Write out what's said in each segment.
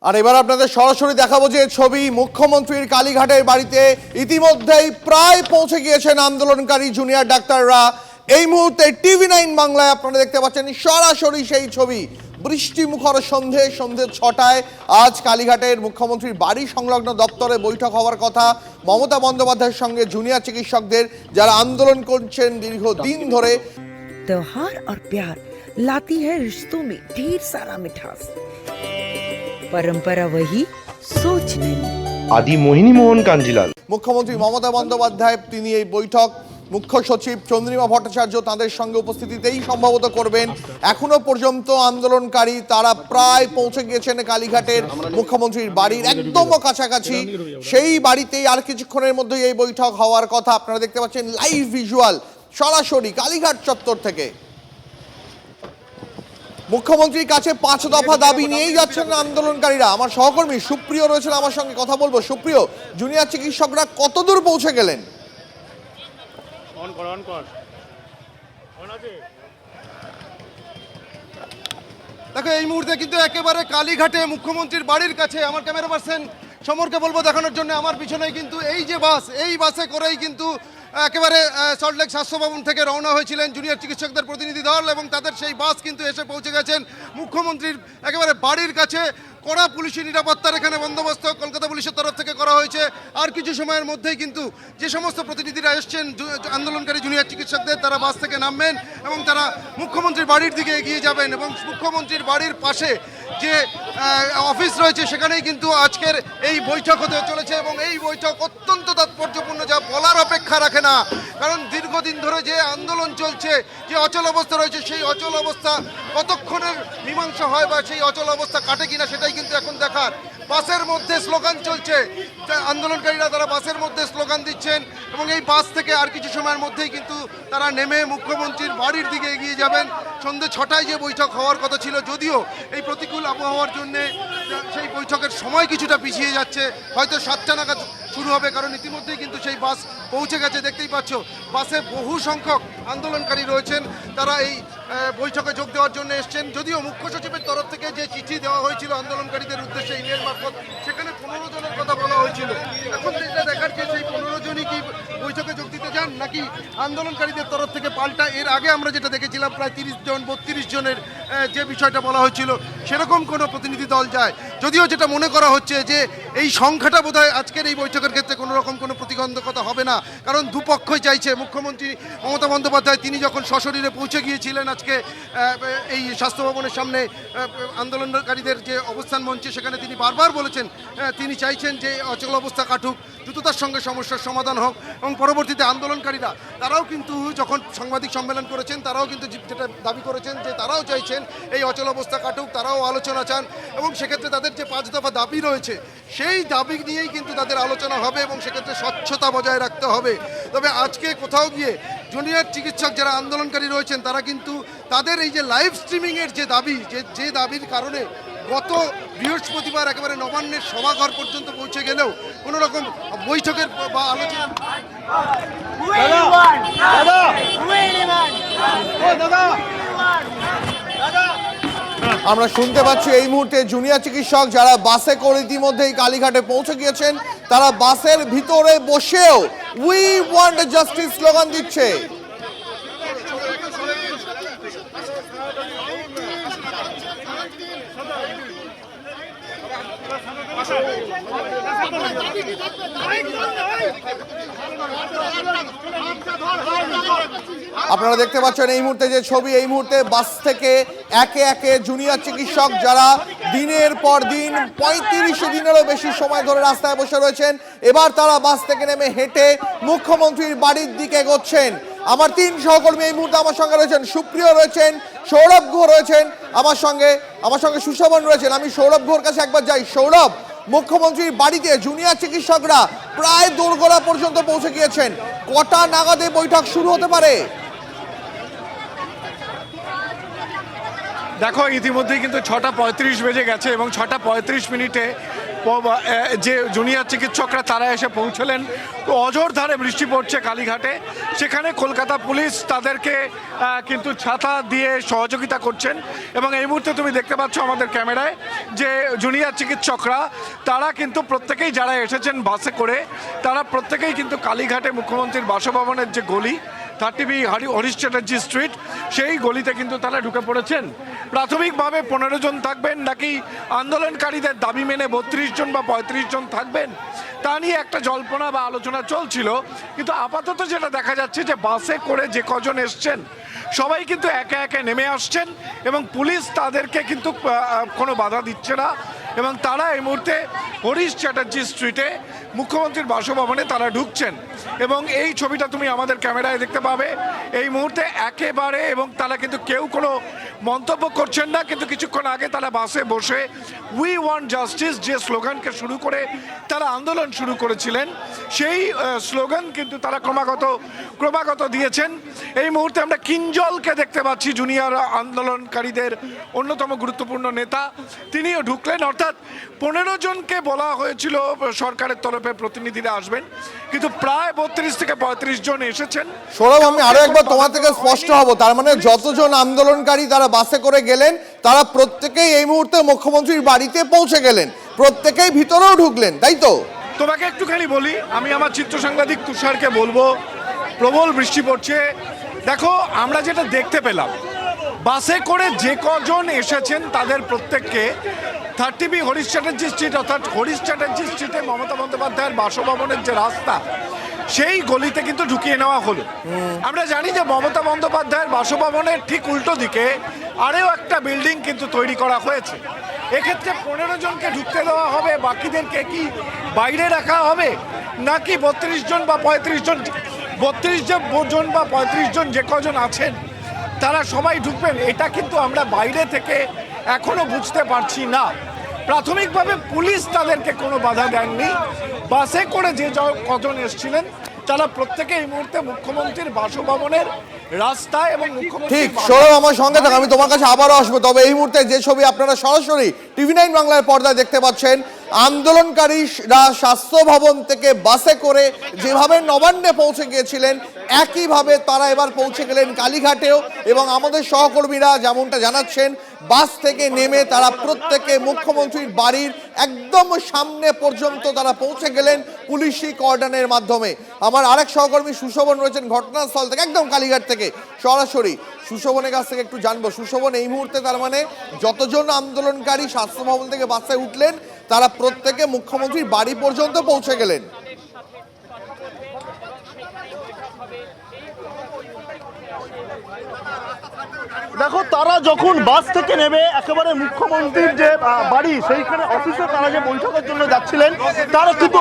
আর এবার আপনাদের সরাসরি দেখাবো যে ছবি মুখ্যমন্ত্রীর কালীঘাটের বাড়িতে ইতিমধ্যেই প্রায় পৌঁছে গিয়েছেন আন্দোলনকারী জুনিয়র ডাক্তাররা। এই মুহূর্তে টিভি9 বাংলায় আপনারা দেখতে পাচ্ছেন সরাসরি সেই ছবি। বৃষ্টি মুখর সন্ধে 6টায় আজ কালীঘাটের মুখ্যমন্ত্রীর বাড়ি সংলগ্ন দপ্তরে বৈঠক হওয়ার কথা। মমতা বন্দ্যোপাধ্যায়ের সঙ্গে জুনিয়র চিকিৎসকদের যারা আন্দোলন করছেন দীর্ঘদিন ধরে। त्योहार और प्यार लाती है रिश्तों में ढेर सारा मिठास। परंपरा वही, सोच नहीं। आदि मोहिनी मोहन कांजीलाल। মুখ্যমন্ত্রী মমতা বন্দ্যোপাধ্যায় তিনি এই বৈঠক মুখ্য সচিব চন্দ্রিমা ভট্টাচার্য তাদের সঙ্গে উপস্থিতিতেই সম্ভবত করবেন। এখনো পর্যন্ত আন্দোলনকারী তারা প্রায় পৌঁছে গিয়েছেন কালীঘাটের মুখ্যমন্ত্রীর বাড়ির একদম কাছাকাছি। সেই বাড়িতেই আর কিছুক্ষণের মধ্যেই এই বৈঠক হওয়ার কথা। আপনারা দেখতে পাচ্ছেন লাইভ ভিজুয়াল সরাসরি কালীঘাট চত্বর থেকে। মুখ্যমন্ত্রীর কাছে 5 দফা দাবি নিয়েই যাচ্ছেন আন্দোলনকারীরা। আমার সহকর্মী সুপ্রিয় রয়েছেন আমার সঙ্গে, কথা বলবো। সুপ্রিয়, জুনিয়র চিকিৎসকরা কতদূর পৌঁছে গেলেন? দেখো, এই মুহূর্তে কিন্তু একেবারে কালীঘাটে মুখ্যমন্ত্রীর বাড়ির কাছে আমার ক্যামেরা পার্সন সমরকে বলবো দেখানোর জন্য। আমার পিছনে কিন্তু এই যে বাস, এই বাসে করেই কিন্তু একেবারে সল্টলেক স্বাস্থ্য ভবন থেকে রওনা হয়েছিলেন জুনিয়র চিকিৎসকদের প্রতিনিধি দল, এবং তাদের সেই বাস কিন্তু এসে পৌঁছে গেছেন মুখ্যমন্ত্রীর একেবারে বাড়ির কাছে। কড়া পুলিশি নিরাপত্তার এখানে বন্দোবস্ত কলকাতা পুলিশের তরফ থেকে করা হয়েছে। আর কিছু সময়ের মধ্যেই কিন্তু যে সমস্ত প্রতিনিধিরা এসছেন আন্দোলনকারী জুনিয়র চিকিৎসকদের, তারা বাস থেকে নামবেন এবং তারা মুখ্যমন্ত্রীর বাড়ির দিকে এগিয়ে যাবেন। এবং মুখ্যমন্ত্রীর বাড়ির পাশে যে অফিস রয়েছে সেখানেই কিন্তু আজকের এই বৈঠক হতে চলেছে। এবং এই বৈঠক অত্যন্ত তাৎপর্যপূর্ণ, যা বলার অপেক্ষা রাখে না। কারণ দীর্ঘদিন ধরে যে আন্দোলন চলছে, যে অচল অবস্থা রয়েছে, সেই অচল অবস্থা কতক্ষণের মীমাংসা হয় বা সেই অচল অবস্থা কাটে কিনা সেটাই কিন্তু এখন দেখার। বাসের মধ্যে স্লোগান চলছে, আন্দোলনকারীরা তারা বাসের মধ্যে স্লোগান দিচ্ছেন এবং এই বাস থেকে আর কিছু সময়ের মধ্যেই কিন্তু তারা নেমে মুখ্যমন্ত্রীর বাড়ির দিকে এগিয়ে যাবেন। সন্ধ্যে 6টায় যে বৈঠক হওয়ার কথা ছিল, যদিও এই প্রতিকূল আবহাওয়ার জন্যে সেই বৈঠকের সময় কিছুটা পিছিয়ে যাচ্ছে, হয়তো 7টা নাগাদ শুরু হবে। কারণ ইতিমধ্যেই কিন্তু সেই বাস পৌঁছে গেছে, দেখতেই পাচ্ছ। বাসে বহু সংখ্যক আন্দোলনকারী রয়েছেন, তারা এই বৈঠকে যোগ দেওয়ার জন্য এসছেন। যদিও মুখ্য সচিবের তরফ থেকে যে চিঠি দেওয়া হয়েছিল আন্দোলনকারীদের উদ্দেশ্যে ইমেল মারফত, সেখানে 15 জনের কথা বলা হয়েছিল। এখন এটা দেখার যে সেই 15 জনই কি বৈঠকে যোগ দিতে চান, নাকি আন্দোলনকারীদের তরফ থেকে পাল্টা এর আগে আমরা যেটা দেখেছিলাম প্রায় 30 জন 32 জনের যে বিষয়টা বলা হয়েছিল সেরকম কোনো প্রতিনিধি দল যায়। যদিও যেটা মনে করা হচ্ছে যে এই সংখ্যাটা বোধহয় আজকের এই বৈঠকের ক্ষেত্রে কোনো রকম কোনো প্রতিবন্ধকতা হবে না। কারণ দুপক্ষই চাইছে। মুখ্যমন্ত্রী মমতা বন্দ্যোপাধ্যায় তিনি যখন সশরীরে পৌঁছে গিয়েছিলেন আজকে এই স্বাস্থ্য ভবনের সামনে আন্দোলনকারীদের যে অবস্থান মঞ্চে, সেখানে তিনি বারবার বলেছেন তিনি চাইছেন যে অচল অবস্থা কাটুক, দ্রুততার সঙ্গে সমস্যার সমাধান হোক। এবং পরবর্তীতে আন্দোলনকারীরা তারাও কিন্তু যখন সাংবাদিক সম্মেলন করেছেন, তারাও কিন্তু যেটা দাবি করেছেন যে তারাও চাইছেন এই অচল অবস্থা কাটুক, তারাও আলোচনা চান। এবং সেক্ষেত্রে তাদের যে 5 দফা দাবি রয়েছে সেই দাবি নিয়েই কিন্তু তাদের আলোচনা হবে এবং সেক্ষেত্রে স্বচ্ছতা বজায় রাখতে হবে। তবে আজকে কোথাও গিয়ে জুনিয়র চিকিৎসক যারা আন্দোলনকারী রয়েছেন তারা কিন্তু তাদের এই যে লাইভ স্ট্রিমিংয়ের যে দাবি, যে দাবির কারণে গত বৃহস্পতিবার একেবারে নবান্নের সভাঘর পর্যন্ত পৌঁছে গেলেও কোনো রকম বৈঠকের বা আলোচনা আমরা শুনতে পাচ্ছি এই মুহূর্তে জুনিয়র চিকিৎসক যারা বাসে করে ইতিমধ্যেই কালীঘাটে পৌঁছে গিয়েছেন, তারা বাসের ভিতরে বসেও উই ওয়ান্ট জাস্টিস স্লোগান দিচ্ছে। আপনারা দেখতে পাচ্ছেন এই মুহূর্তে যে ছবি, এই মুহূর্তে বাস থেকে একে একে জুনিয়র চিকিৎসক যারা দিনের পর দিন 35 দিনেরও বেশি সময় ধরে রাস্তায় বসে রয়েছেন, এবার তারা বাস থেকে নেমে হেঁটে মুখ্যমন্ত্রীর বাড়ির দিকে এগোচ্ছেন। আমার 3 সহকর্মী এই মুহূর্তে আমার সঙ্গে রয়েছেন। সুপ্রিয় রয়েছেন, সৌরভ ঘোষ রয়েছেন আমার সঙ্গে সুশোভন রয়েছেন। আমি সৌরভ ঘোর কাছে একবার যাই। সৌরভ, মুখ্যমন্ত্রীর বাড়িতে জুনিয়র চিকিৎসকরা প্রায় দোরগোড়া পর্যন্ত পৌঁছে গিয়েছেন, কটা নাগাদে বৈঠক শুরু হতে পারে? দেখো, ইতিমধ্যেই কিন্তু 6টা 35 বেজে গেছে এবং 6টা 35 মিনিটে যে জুনিয়র চিকিৎসকরা তারা এসে পৌঁছলেন। অঝোর ধারে বৃষ্টি পড়ছে কালীঘাটে, সেখানে কলকাতা পুলিশ তাদেরকে কিন্তু ছাতা দিয়ে সহযোগিতা করছেন। এবং এই মুহূর্তে তুমি দেখতে পাচ্ছ আমাদের ক্যামেরায় যে জুনিয়র চিকিৎসকরা তারা কিন্তু প্রত্যেকেই যারা এসেছেন বাসে করে তারা প্রত্যেকেই কিন্তু কালীঘাটে মুখ্যমন্ত্রীর বাসভবনের যে গলি 30B হরিশ চ্যাটার্জি স্ট্রিট সেই গলিতে কিন্তু তারা ঢুকে পড়েছেন। প্রাথমিকভাবে 15 জন থাকবেন নাকি আন্দোলনকারীদের দাবি মেনে 32 জন বা 35 জন থাকবেন তা নিয়ে একটা জল্পনা বা আলোচনা চলছিল। কিন্তু আপাতত যেটা দেখা যাচ্ছে যে বাসে করে যে কজন এসছেন সবাই কিন্তু একে একে নেমে আসছেন এবং পুলিশ তাদেরকে কিন্তু কোনো বাধা দিচ্ছে না এবং তারা এই মুহূর্তে হরিশ চ্যাটার্জি স্ট্রিটে মুখ্যমন্ত্রীর বাসভবনে তারা ঢুকছেন। এবং এই ছবিটা তুমি আমাদের ক্যামেরায় দেখতে পাবে এই মুহূর্তে একেবারে, এবং তারা কিন্তু কেউ কোনো মন্তব্য করছেন না। কিন্তু কিছুক্ষণ আগে তারা বাসে বসে উই ওয়ান্ট জাস্টিস যে স্লোগানকে শুরু করে তারা আন্দোলন শুরু করেছিলেন সেই স্লোগান কিন্তু তারা ক্রমাগত দিয়েছেন। এই মুহূর্তে আমরা কিঞ্জলকে দেখতে পাচ্ছি, জুনিয়র আন্দোলনকারীদের অন্যতম গুরুত্বপূর্ণ নেতা, তিনিও ঢুকলেন। অর্থাৎ 15 জনকে বলা হয়েছিল সরকারের তরফে প্রতিনিধিরা আসবেন, কিন্তু প্রায় 32 থেকে 35 জন এসেছেন। সৌরভ, আমি আরো একবার তোমার থেকে স্পষ্ট হব, তার মানে যতজন আন্দোলনকারী তারা বাসে করে গেলেন তারা প্রত্যেকেই এই মুহূর্তে মুখ্যমন্ত্রীর বাড়িতে পৌঁছে গেলেন, প্রত্যেকেই ভিতরেও ঢুকলেন, তাই তো? তোমাকে একটুখানি বলি, আমি আমার চিত্র সাংবাদিক তুষারকে বলবো, প্রবল বৃষ্টি পড়ছে। দেখো আমরা যেটা দেখতে পেলাম, বাসে করে যে কজন এসেছেন তাদের প্রত্যেককে 30B হরিশ চ্যাটার্জি স্ট্রিট অর্থাৎ হরিশ চ্যাটার্জি স্ট্রিটে মমতা বন্দ্যোপাধ্যায়ের বাসভবনের যে রাস্তা সেই গলিতে কিন্তু ঢুকিয়ে নেওয়া হলো। আমরা জানি যে মমতা বন্দ্যোপাধ্যায়ের বাসভবনের ঠিক উল্টো দিকে আরও একটা বিল্ডিং কিন্তু তৈরি করা হয়েছে। এক্ষেত্রে 15 জনকে ঢুকতে দেওয়া হবে, বাকিদেরকে কি বাইরে রাখা হবে নাকি 32 জন বা 35 জন 32 জন বা 35 জন যে কজন আছেন তারা সবাই ঢুকবেন, এটা কিন্তু আমরা বাইরে থেকে এখনো বুঝতে পারছি না। প্রাথমিকভাবে পুলিশ তাদেরকে কোনো বাধা দেননি। বাসে করে যে কজন এসেছিলেন তারা প্রত্যেকে এই মুহূর্তে মুখ্যমন্ত্রীর বাসভবনের রাস্তায় এবং ঠিক। সৌরভ, আমার সঙ্গে থাক, আমি তোমার কাছে আবারও আসবো। তবে এই মুহূর্তে যে ছবি আপনারা সরাসরি TV9 বাংলার পর্দায় দেখতে পাচ্ছেন, আন্দোলনকারীরা স্বাস্থ্য ভবন থেকে বাসে করে যেভাবে নবান্নে পৌঁছে গিয়েছিলেন একইভাবে তারা এবার পৌঁছে গেলেন কালীঘাটেও। এবং আমাদের সহকর্মীরা যেমনটা জানাচ্ছেন, বাস থেকে নেমে তারা প্রত্যেকে মুখ্যমন্ত্রীর বাড়ির একদম সামনে পর্যন্ত তারা পৌঁছে গেলেন পুলিশি কর্ডনের মাধ্যমে। আমার আরেক সহকর্মী সুশোভন রয়েছেন ঘটনাস্থল থেকে, একদম কালীঘাট থেকে সরাসরি। সুশোভনের কাছ থেকে একটু জানবো। সুশোভন, এই মুহূর্তে তার মানে যতজন আন্দোলনকারী স্বাস্থ্য ভবন থেকে বাসে উঠলেন তারা প্রত্যেকে মুখ্যমন্ত্রীর বাড়ি পর্যন্ত পৌঁছে গেলেন। দেখো, তারা যখন বাস থেকে নেমে একেবারে মুখ্যমন্ত্রীর যে বাড়ি সেইখানে অফিসে তারা যে বৈঠকের জন্য যাচ্ছিলেন, তারা কিন্তু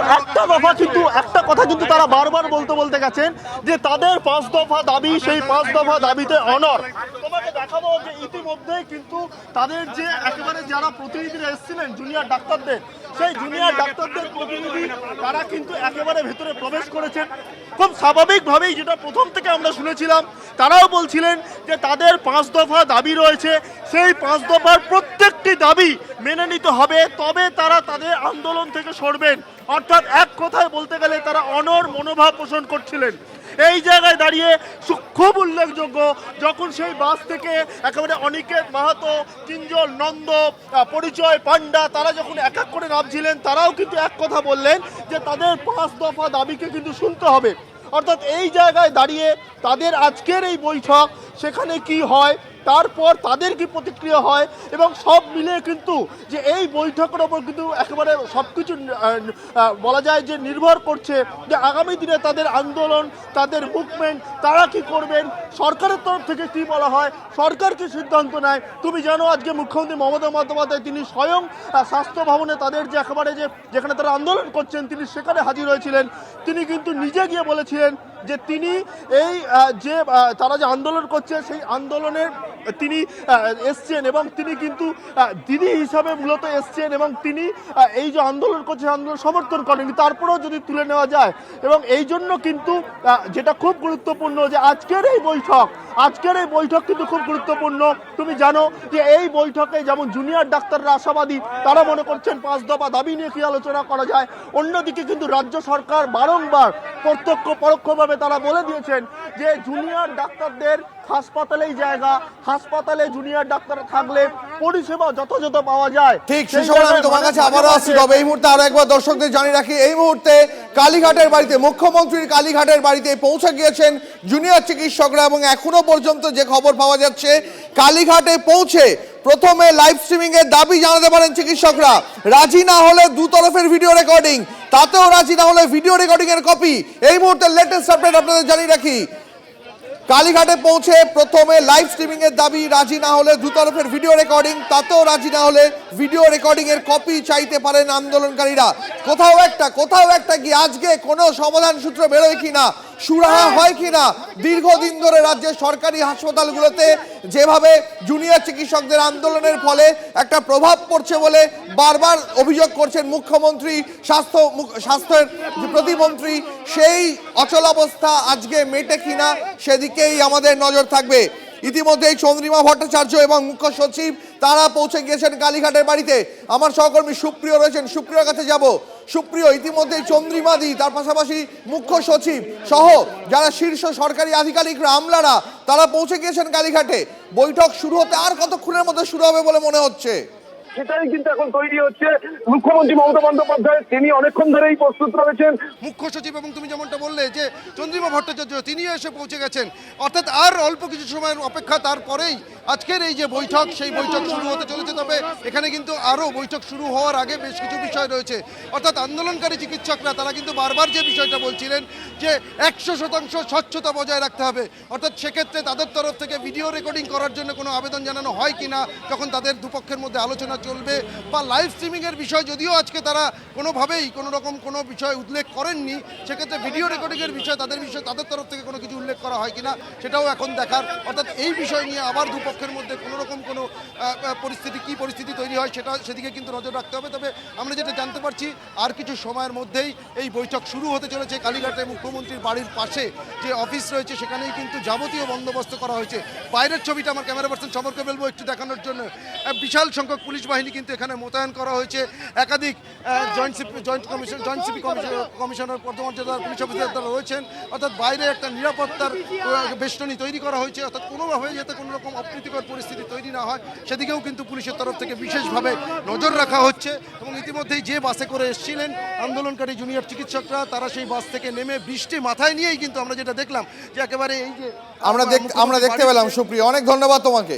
একটা কথা কিন্তু তারা বারবার বলতে গেছেন যে তাদের 5 দফা দাবি, সেই 5 দফা দাবিতে অনর। তোমাকে দেখাবো যে ইতিমধ্যেই কিন্তু তাদের যে একেবারে যারা প্রতিনিধিরা এসেছিলেন জুনিয়র ডাক্তারদের, সেই জুনিয়র ডাক্তারদের প্রতিনিধি তারা কিন্তু একেবারে ভেতরে প্রবেশ করেছেন। খুব স্বাভাবিকভাবেই, যেটা প্রথম থেকে আমরা শুনেছিলাম, তারাও বলছিলেন যে তাদের 5 দফা দাবি রয়েছে, সেই 5 দফার প্রত্যেকটি দাবি মেনে নিতে হবে, তবে তারা তাদের আন্দোলন থেকে সরবেন। অর্থাৎ এক কথায় বলতে গেলে তারা অনর মনোভাব পোষণ করছিলেন। এই জায়গায় দাঁড়িয়ে খুব উল্লেখযোগ্য, যখন সেই বাস থেকে একেবারে অনিকেত মাহাতো, কিঞ্জল নন্দ, পরিচয় পান্ডা তারা যখন এক এক করে নামছিলেন, তারাও কিন্তু এক কথা বললেন যে তাদের 5 দফা দাবিকে কিন্তু শুনতে হবে। অর্থাৎ এই জায়গায় দাঁড়িয়ে তাদের আজকের এই বৈঠক, সেখানে কি হয়, তারপর তাদের কি প্রতিক্রিয়া হয়, এবং সব মিলিয়ে কিন্তু যে এই বৈঠকের ওপর কিন্তু একেবারে সব কিছু বলা যায় যে নির্ভর করছে যে আগামী দিনে তাদের আন্দোলন, তাদের মুভমেন্ট তারা কি করবেন, সরকারের তরফ থেকে কি বলা হয়, সরকার কি সিদ্ধান্ত নেয়। তুমি জানো আজকে মুখ্যমন্ত্রী মমতা বন্দ্যোপাধ্যায় তিনি স্বয়ং স্বাস্থ্য ভবনে তাদের যে একেবারে যেখানে তারা আন্দোলন করছেন তিনি সেখানে হাজির হয়েছিলেন। তিনি কিন্তু নিজে গিয়ে বলেছিলেন যে তিনি এই যে তারা যে আন্দোলন করছে সেই আন্দোলনের তিনি এসছেন এবং তিনি কিন্তু দিদি হিসাবে মূলত এসছেন এবং তিনি এই যে আন্দোলন করছে আন্দোলন সমর্থন করেন। তারপরেও যদি তুলে নেওয়া যায়, এবং এই জন্য কিন্তু যেটা খুব গুরুত্বপূর্ণ যে আজকের এই বৈঠক আজকের এই বৈঠক কিন্তু খুব গুরুত্বপূর্ণ। তুমি জানো যে এই বৈঠকে যেমন জুনিয়র ডাক্তাররা আশাবাদী, তারা মনে করছেন 5 দফা দাবি নিয়ে কি আলোচনা করা যায়। অন্যদিকে কিন্তু রাজ্য সরকার বারংবার প্রত্যক্ষ পরোক্ষভাবে তারা বলে দিয়েছেন যে জুনিয়র ডাক্তারদের হাসপাতালেই জায়গা, হাসপাতালে জুনিয়র ডাক্তার থাকলে পরিষেবা যথাযথ পাওয়া যায়। ঠিক সুশোভন, আমি তোমার কাছে আবারও আসছি, তবে এই মুহূর্তে আরো একবার দর্শকদের জানিয়ে রাখি, এই মুহূর্তে কালীঘাটের বাড়িতে, মুখ্যমন্ত্রীর কালীঘাটের বাড়িতে পৌঁছে গিয়েছেন জুনিয়র চিকিৎসকরা এবং এখনো পর্যন্ত যে খবর পাওয়া যাচ্ছে, কালীঘাটে পৌঁছে প্রথমে লাইভ স্ট্রিমিং এর দাবি জানাতে পারেন চিকিৎসকরা। রাজি না হলে দুতরফের ভিডিও রেকর্ডিং, তাতেও রাজি না হলে ভিডিও রেকর্ডিং এর কপি। এই মুহূর্তে লেটেস্ট আপডেট আপনাদের জানিয়ে রাখি, কালীঘাটে পৌঁছে প্রথমে লাইভ স্ট্রিমিং এর দাবি, রাজি না হলে দুতরফের ভিডিও রেকর্ডিং, তাতেও রাজি না হলে ভিডিও রেকর্ডিং এর কপি চাইতে পারেন আন্দোলনকারীরা। কোথাও একটা কি আজকে কোনো সমাধান সূত্র বেরোয় কিনা, সুরাহা হয় কিনা? দীর্ঘদিন ধরে রাজ্যের সরকারি হাসপাতালগুলোতে যেভাবে জুনিয়র চিকিৎসকদের আন্দোলনের ফলে একটা প্রভাব পড়ছে বলে বারবার অভিযোগ করছেন মুখ্যমন্ত্রী, স্বাস্থ্যের প্রতিমন্ত্রী, সেই অচলাবস্থা আজকে মেটে কিনা সেদিকেই আমাদের নজর থাকবে। ইতিমধ্যেই চন্দ্রিমা ভট্টাচার্য এবং মুখ্য সচিব তারা পৌঁছে গিয়েছেন কালীঘাটের বাড়িতে। আমার সহকর্মী সুপ্রিয় রয়েছেন, সুপ্রিয়র কাছে যাব। সুপ্রিয়, ইতিমধ্যেই চন্দ্রিমাদি, তার পাশাপাশি মুখ্য সচিব সহ যারা শীর্ষ সরকারি আধিকারিকরা, আমলারা, তারা পৌঁছে গিয়েছেন কালীঘাটে। বৈঠক শুরু হতে আর কতক্ষণের মধ্যে শুরু হবে বলে মনে হচ্ছে? সেটাই কিন্তু এখন তৈরি হচ্ছে। মুখ্যমন্ত্রী মমতা বন্দ্যোপাধ্যায় তিনি অনেকক্ষণ ধরেই প্রস্তুত রয়েছেন। মুখ্য সচিব এবং তুমি যেমনটা বললে যে চন্দ্রিমা ভট্টাচার্য, তিনিও এসে পৌঁছে গেছেন। অর্থাৎ আর অল্প কিছু সময়ের অপেক্ষা, তারপরেই আজকের এই যে বৈঠক, সেই বৈঠক শুরু হতে চলেছে। তবে এখানে কিন্তু আরও বৈঠক শুরু হওয়ার আগে বেশ কিছু বিষয় রয়েছে। অর্থাৎ আন্দোলনকারী চিকিৎসকরা তারা কিন্তু বারবার যে বিষয়টা বলছিলেন যে 100% স্বচ্ছতা বজায় রাখতে হবে। অর্থাৎ সেক্ষেত্রে তাদের তরফ থেকে ভিডিও রেকর্ডিং করার জন্য কোনো আবেদন জানানো হয় কিনা, যখন তাদের দুপক্ষের মধ্যে আলোচনা চলবে, বা লাইভ স্ট্রিমিংয়ের বিষয় যদিও আজকে তারা কোনোভাবেই কোনো রকম কোনো বিষয় উল্লেখ করেননি, সেক্ষেত্রে ভিডিও রেকর্ডিংয়ের বিষয় তাদের তরফ থেকে কোনো কিছু উল্লেখ করা হয় কিনা সেটাও এখন দেখার। অর্থাৎ এই বিষয় নিয়ে আবার দুপক্ষের মধ্যে কোনো রকম কোনো পরিস্থিতি তৈরি হয় সেদিকে কিন্তু নজর রাখতে হবে। তবে আমরা যেটা জানতে পারছি, আর কিছু সময়ের মধ্যেই এই বৈঠক শুরু হতে চলেছে। কালীঘাটে মুখ্যমন্ত্রীর বাড়ির পাশে যে অফিস রয়েছে সেখানেই কিন্তু যাবতীয় বন্দোবস্ত করা হয়েছে। বাইরের ছবিটা আমার ক্যামেরা পার্সন সমরকে বলবো একটু দেখানোর জন্য। বিশাল সংখ্যক পুলিশ বাহিনী কিন্তু এখানে মোতায়েন করা হয়েছে। একাধিক জয়েন্ট সিপি কমিশনার পদমর্যাদার পুলিশ অফিসার তারা রয়েছেন। অর্থাৎ বাইরে একটা নিরাপত্তার বেষ্টনী তৈরি করা হয়েছে, অর্থাৎ কোনোভাবে যাতে কোনো রকম অপ্রীতিকর পরিস্থিতি তৈরি না হয় সেদিকেও কিন্তু পুলিশের তরফ থেকে বিশেষভাবে নজর রাখা হচ্ছে। এবং ইতিমধ্যেই যে বাসে করে এসেছিলেন আন্দোলনকারী জুনিয়র চিকিৎসকরা, তারা সেই বাস থেকে নেমে বৃষ্টি মাথায় নিয়েই কিন্তু আমরা যেটা দেখলাম যে একেবারে এই যে আমরা দেখতে পেলাম। সুপ্রিয়, অনেক ধন্যবাদ তোমাকে।